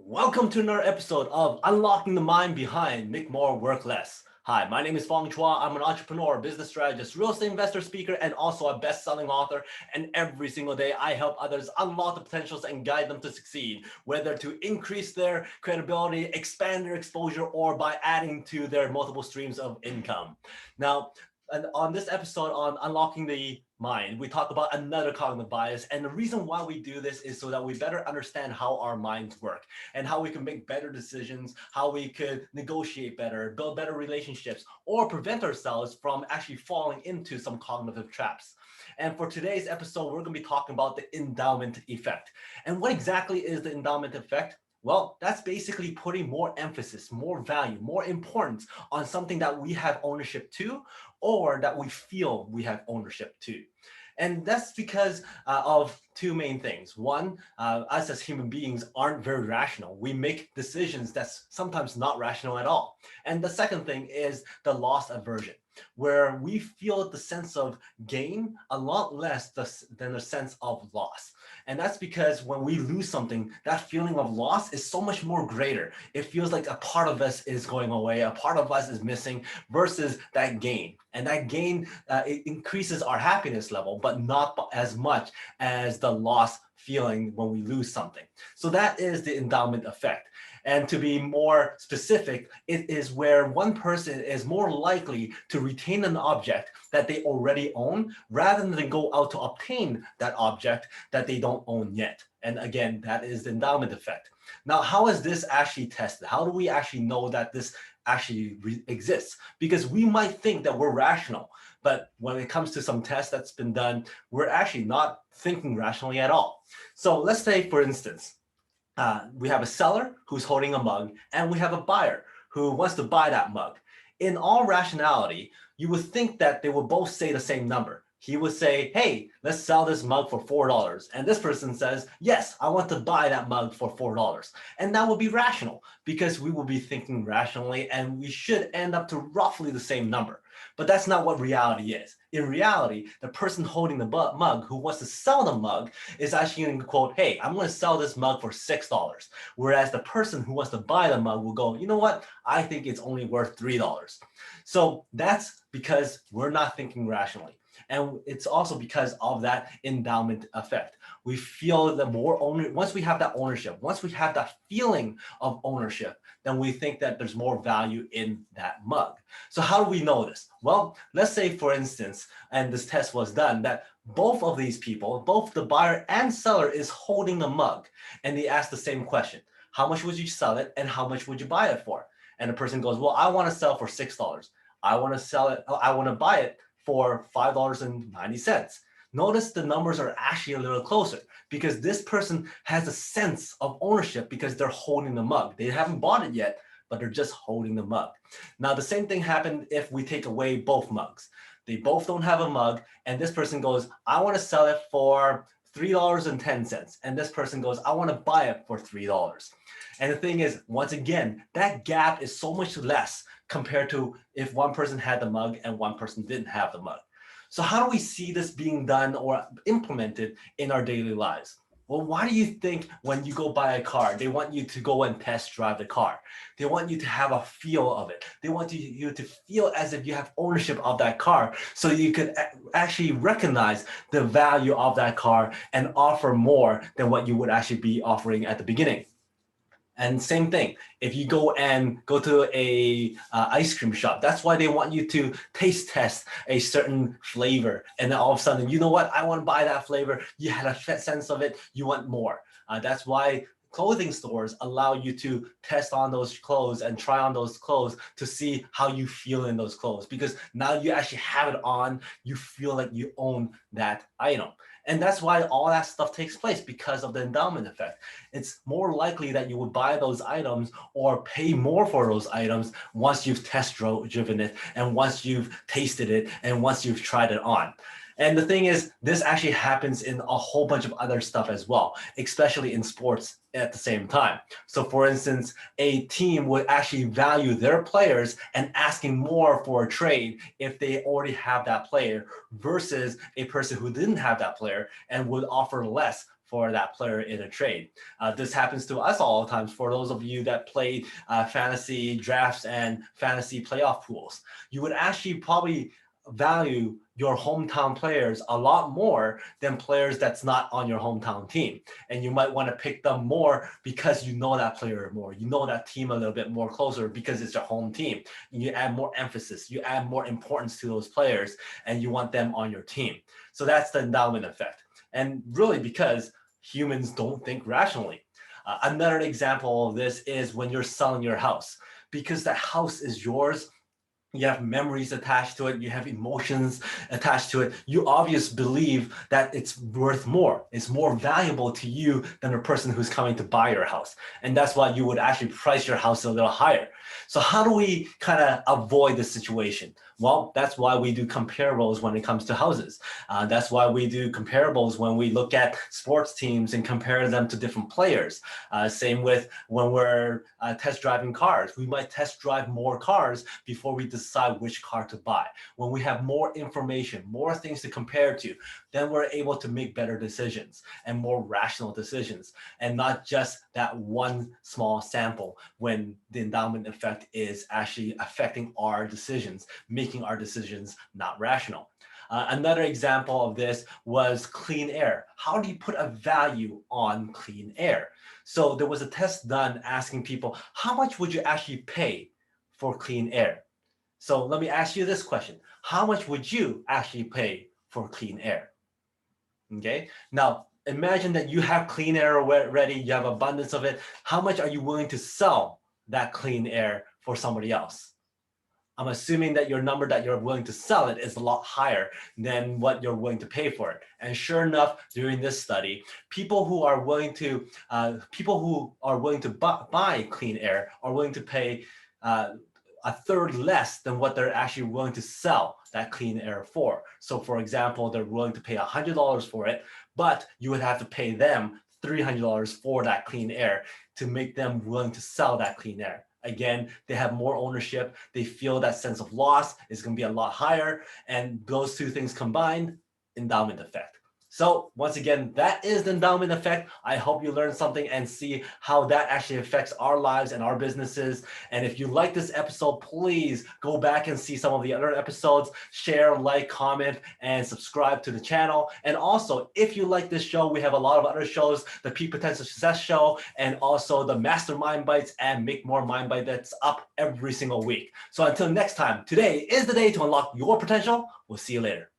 Welcome to another episode of Unlocking the Mind Behind Make More, Work Less. Hi, my name is Fong. I'm an entrepreneur, business strategist, real estate investor, speaker, and also a best-selling author. And every single day, I help others unlock the potentials and guide them to succeed, whether to increase their credibility, expand their exposure, or by adding to their multiple streams of income. Now, and on this episode on Unlocking the Mind, we talk about another cognitive bias. And the reason why we do this is so that we better understand how our minds work and how we can make better decisions, how we could negotiate better, build better relationships, or prevent ourselves from actually falling into some cognitive traps. And for today's episode, we're going to be talking about the endowment effect. And what exactly is the endowment effect? Well, that's basically putting more emphasis, more value, more importance on something that we have ownership to or that we feel we have ownership to. And that's because of two main things. One, us as human beings aren't very rational. We make decisions that's sometimes not rational at all. And the second thing is the loss aversion, where we feel the sense of gain a lot less than the sense of loss. And that's because when we lose something, that feeling of loss is so much more greater. It feels like a part of us is going away, a part of us is missing versus that gain. And that gain, it increases our happiness level, but not as much as the loss feeling when we lose something. So that is the endowment effect. And to be more specific, it is where one person is more likely to retain an object that they already own rather than go out to obtain that object that they don't own yet. And again, that is the endowment effect. Now, how is this actually tested? How do we actually know that this actually exists? Because we might think that we're rational, but when it comes to some tests that's been done, we're actually not thinking rationally at all. So let's say, for instance, we have a seller who's holding a mug, and we have a buyer who wants to buy that mug. In all rationality, you would think that they would both say the same number. He would say, hey, let's sell this mug for $4. And this person says, yes, I want to buy that mug for $4. And that would be rational because we will be thinking rationally and we should end up to roughly the same number. But that's not what reality is. In reality, the person holding the mug who wants to sell the mug is actually going to quote, hey, I'm going to sell this mug for $6. Whereas the person who wants to buy the mug will go, you know what? I think it's only worth $3. So that's because we're not thinking rationally. And it's also because of that endowment effect. We feel that once we have that ownership, once we have that feeling of ownership, then we think that there's more value in that mug. So how do we know this? Well, let's say, for instance, and this test was done, that both of these people, both the buyer and seller is holding the mug, and they ask the same question. How much would you sell it and how much would you buy it for? And the person goes, well, I want to sell for $6. I want to buy it for $5.90. Notice the numbers are actually a little closer because this person has a sense of ownership because they're holding the mug. They haven't bought it yet, but they're just holding the mug. Now, the same thing happened if we take away both mugs. They both don't have a mug, and this person goes, I want to sell it for $3.10. And this person goes, I want to buy it for $3. And the thing is, once again, that gap is so much less compared to if one person had the mug and one person didn't have the mug. So how do we see this being done or implemented in our daily lives? Well, why do you think when you go buy a car, they want you to go and test drive the car? They want you to have a feel of it. They want you to feel as if you have ownership of that car so you could actually recognize the value of that car and offer more than what you would actually be offering at the beginning. And same thing, if you go to a ice cream shop, that's why they want you to taste test a certain flavor. And then all of a sudden, you know what? I want to buy that flavor. You had a sense of it. You want more. That's why clothing stores allow you to test on those clothes and try on those clothes to see how you feel in those clothes. Because now you actually have it on, you feel like you own that item. And that's why all that stuff takes place because of the endowment effect. It's more likely that you would buy those items or pay more for those items once you've test driven it and once you've tasted it and once you've tried it on. And the thing is, this actually happens in a whole bunch of other stuff as well, especially in sports at the same time. So for instance, a team would actually value their players and asking more for a trade if they already have that player versus a person who didn't have that player and would offer less for that player in a trade. This happens to us all the time. For those of you that play fantasy drafts and fantasy playoff pools, you would actually probably value your hometown players a lot more than players that's not on your hometown team. And you might want to pick them more because you know that player more. You know that team a little bit more closer because it's your home team. You add more emphasis, you add more importance to those players, and you want them on your team. So that's the endowment effect. And really because humans don't think rationally. Another example of this is when you're selling your house. Because the house is yours, you have memories attached to it, you have emotions attached to it, you obviously believe that it's worth more, it's more valuable to you than the person who's coming to buy your house. And that's why you would actually price your house a little higher. So how do we kind of avoid this situation? Well, that's why we do comparables when it comes to houses. That's why we do comparables when we look at sports teams and compare them to different players. Same with when we're test driving cars. We might test drive more cars before we decide which car to buy. When we have more information, more things to compare to, then we're able to make better decisions and more rational decisions, and not just that one small sample when the endowment effect is actually affecting our decisions, making our decisions not rational. Another example of this was clean air. How do you put a value on clean air? So there was a test done asking people, how much would you actually pay for clean air? So let me ask you this question. How much would you actually pay for clean air? Okay, now imagine that you have clean air ready, you have abundance of it. How much are you willing to sell that clean air for somebody else? I'm assuming that your number that you're willing to sell it is a lot higher than what you're willing to pay for it. And sure enough, during this study, people who are willing to buy clean air are willing to pay a third less than what they're actually willing to sell that clean air for. So for example, they're willing to pay $100 for it, but you would have to pay them $300 for that clean air to make them willing to sell that clean air. Again, they have more ownership. They feel that sense of loss is going to be a lot higher. And those two things combined, endowment effect. So once again, that is the endowment effect. I hope you learned something and see how that actually affects our lives and our businesses. And if you like this episode, please go back and see some of the other episodes, share, like, comment, and subscribe to the channel. And also, if you like this show, we have a lot of other shows, the Peak Potential Success Show, and also the Mastermind Bites and Make More Mind Bites that's up every single week. So until next time, today is the day to unlock your potential. We'll see you later.